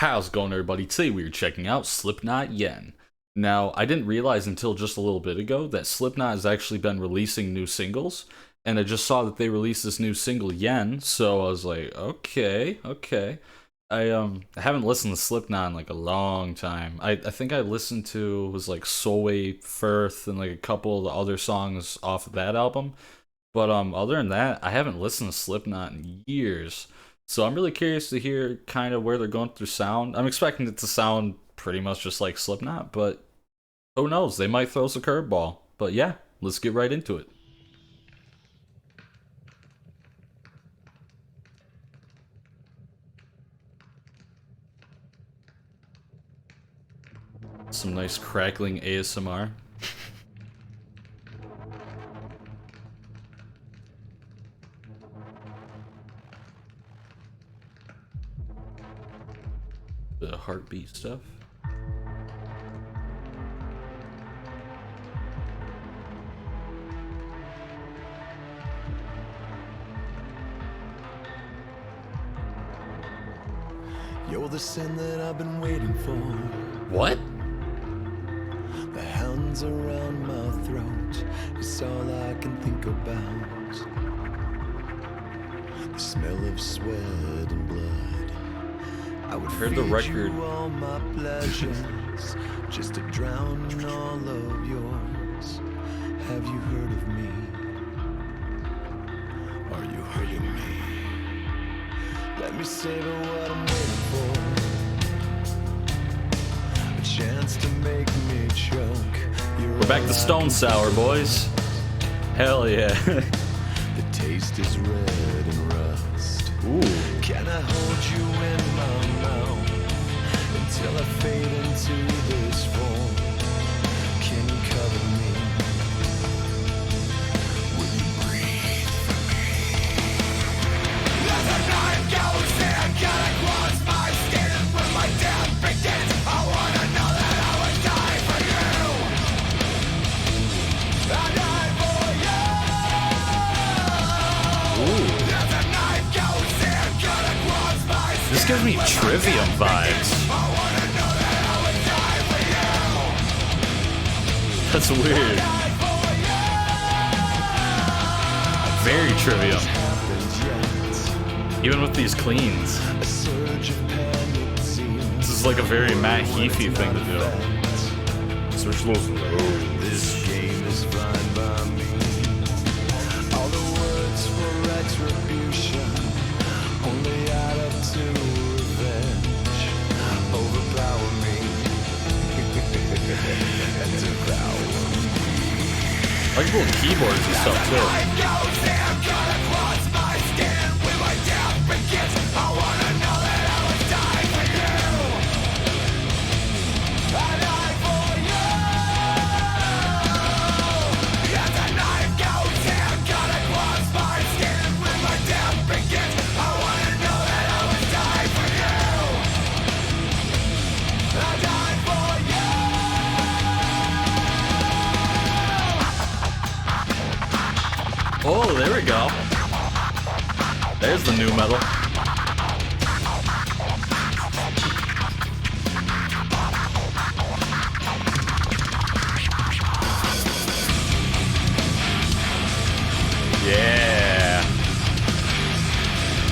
How's it going, everybody? Today we are checking out Slipknot Yen. Now, I didn't realize until just a little bit ago that Slipknot has actually been releasing new singles, and I just saw that they released this new single Yen, so I was like, okay. I haven't listened to Slipknot in like a long time. I think I listened to was like Soulway Firth and like a couple of the other songs off of that album. But other than that, I haven't listened to Slipknot in years. So I'm really curious to hear kind of where they're going through sound. I'm expecting it to sound pretty much just like Slipknot, but who knows? They might throw us a curveball. But yeah, let's get right into it. Some nice crackling ASMR. The heartbeat stuff. You're the sin that I've been waiting for. What? The hands around my throat is all I can think about. The smell of sweat and blood. I would heard the record. you all my pleasures just to drown in all of yours. Have you heard of me? Are you hurting me? Let me savor what I'm waiting for. A chance to make me choke. We're back to Stone Sour, boys. Hell yeah. The taste is red and rust. Ooh. Can I hold you in my mouth until I fade into this form? Can you cover me? Will you breathe for me? As the night goes in, can I cross my skin when my death begins? I wanna know that I would die for you. I die for you. Ooh. As the night goes in, can I cross my skin? This gives me Trivium vibes. That's weird. Very Trivium. Even with these cleans. This is like a very Matt Heafy thing to do. Switch those lows. This game is fine by me. All the words for retribution only add up to revenge. Overpower me and devour me. I like little keyboards and stuff too. I wanna know that I would die for you. I die for you. As the night goes in, gotta cross my skin when my death begins. I wanna know that I would die for you. I die for you. Oh, there we go. There's the new metal. Yeah.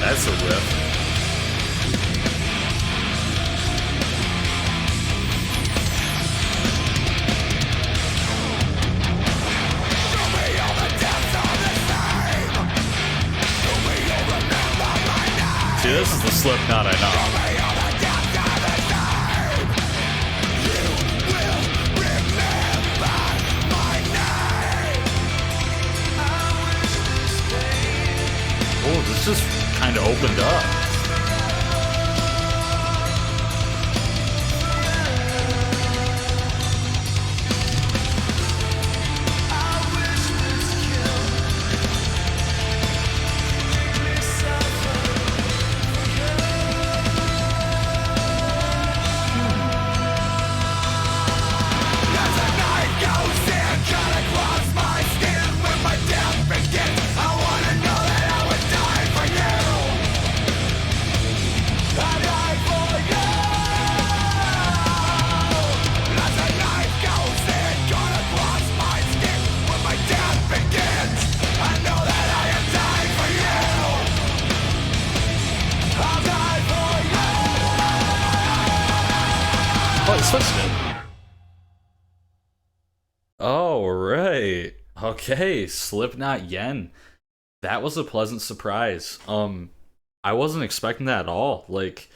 That's a riff. See, this is the Slipknot I know. Oh, this just kind of opened up. Oh, it switched it. Oh, right. Okay, Slipknot Yen. That was a pleasant surprise. I wasn't expecting that at all. Like,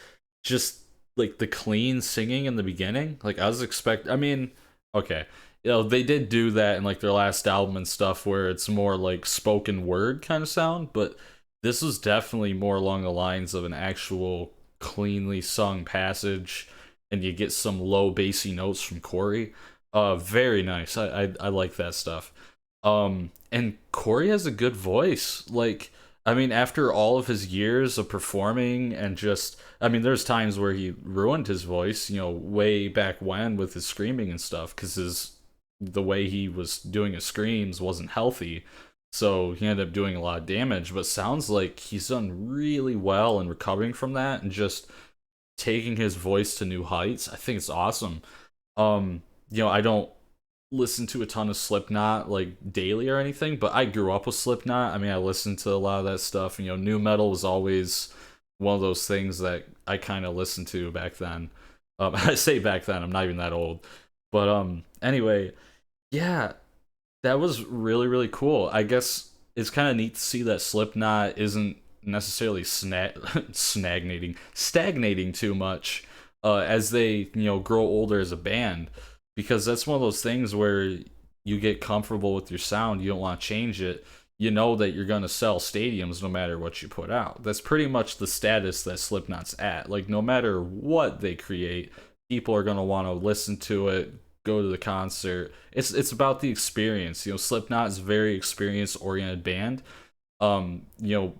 just like the clean singing in the beginning. Like, I was expect. I mean, okay, they did do that in like their last album and stuff, where it's more like spoken word kind of sound. But this was definitely more along the lines of an actual cleanly sung passage, and you get some low bassy notes from Corey. Very nice. I like that stuff. And Corey has a good voice. Like, I mean, after all of his years of performing and just, I mean, there's times where he ruined his voice, way back when with his screaming and stuff, because the way he was doing his screams wasn't healthy. So he ended up doing a lot of damage, but sounds like he's done really well in recovering from that and just taking his voice to new heights. I think it's awesome. I don't listen to a ton of Slipknot like daily or anything, but I grew up with Slipknot. I mean, I listened to a lot of that stuff. New metal was always one of those things that I kind of listened to back then. I say back then, I'm not even that old. But anyway, yeah, that was really really cool. I guess it's kind of neat to see that Slipknot isn't necessarily stagnating too much as they grow older as a band, because that's one of those things where you get comfortable with your sound, you don't want to change it. You know that you're going to sell stadiums no matter what you put out. That's pretty much the status that Slipknot's at. Like, no matter what they create, people are going to want to listen to it, go to the concert. It's about the experience. Slipknot is a very experience oriented band.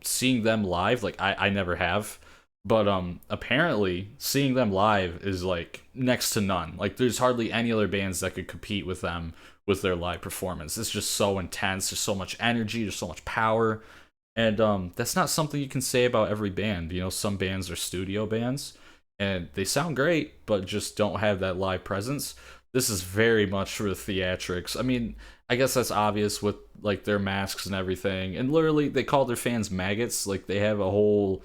Seeing them live, like I never have, but apparently seeing them live is like next to none. Like, there's hardly any other bands that could compete with them with their live performance. It's just so intense. There's so much energy. There's so much power, and that's not something you can say about every band. Some bands are studio bands, and they sound great, but just don't have that live presence. This is very much for the theatrics. I mean, I guess that's obvious with like their masks and everything. And literally, they call their fans maggots. Like, they have a whole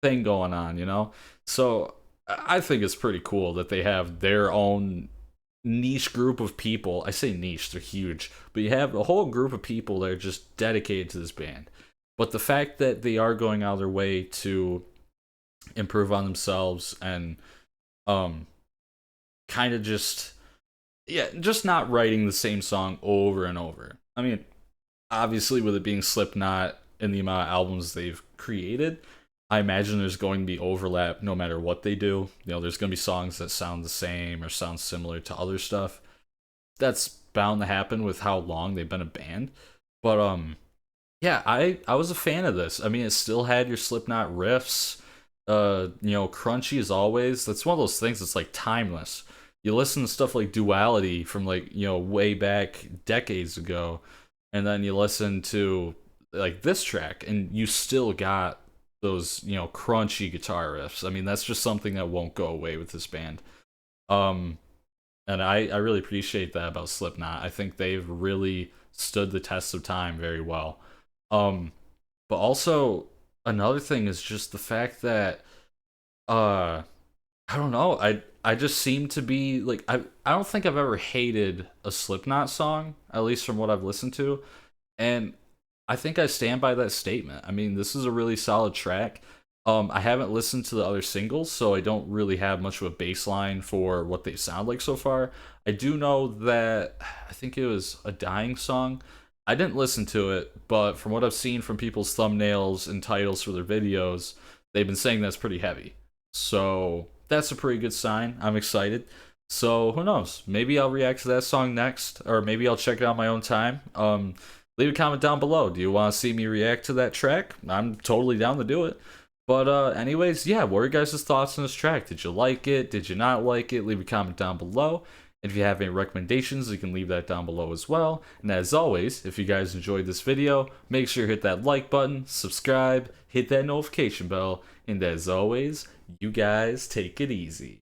thing going on. So I think it's pretty cool that they have their own niche group of people. I say niche, they're huge, but you have a whole group of people that are just dedicated to this band. But the fact that they are going out of their way to improve on themselves and kind of just not writing the same song over and over. I mean, obviously with it being Slipknot and the amount of albums they've created, I imagine there's going to be overlap no matter what they do. There's going to be songs that sound the same or sound similar to other stuff. That's bound to happen with how long they've been a band. But yeah, I was a fan of this. I mean, it still had your Slipknot riffs, crunchy as always. That's one of those things that's like timeless. You listen to stuff like Duality from like, way back decades ago, and then you listen to like this track and you still got those, crunchy guitar riffs. I mean, that's just something that won't go away with this band. And I really appreciate that about Slipknot. I think they've really stood the test of time very well. But also another thing is just the fact that I don't know, I just seem to be like, I don't think I've ever hated a Slipknot song, at least from what I've listened to. And I think I stand by that statement. I mean, this is a really solid track. I haven't listened to the other singles, so I don't really have much of a baseline for what they sound like so far. I do know that I think it was a Dying song. I didn't listen to it, but from what I've seen from people's thumbnails and titles for their videos, they've been saying that's pretty heavy. So that's a pretty good sign. I'm excited. So who knows? Maybe I'll react to that song next, or maybe I'll check it out my own time. Leave a comment down below. Do you want to see me react to that track? I'm totally down to do it. But anyways, yeah, what are your guys' thoughts on this track? Did you like it? Did you not like it? Leave a comment down below. And if you have any recommendations, you can leave that down below as well. And as always, if you guys enjoyed this video, make sure you hit that like button, subscribe, hit that notification bell, and as always, you guys take it easy.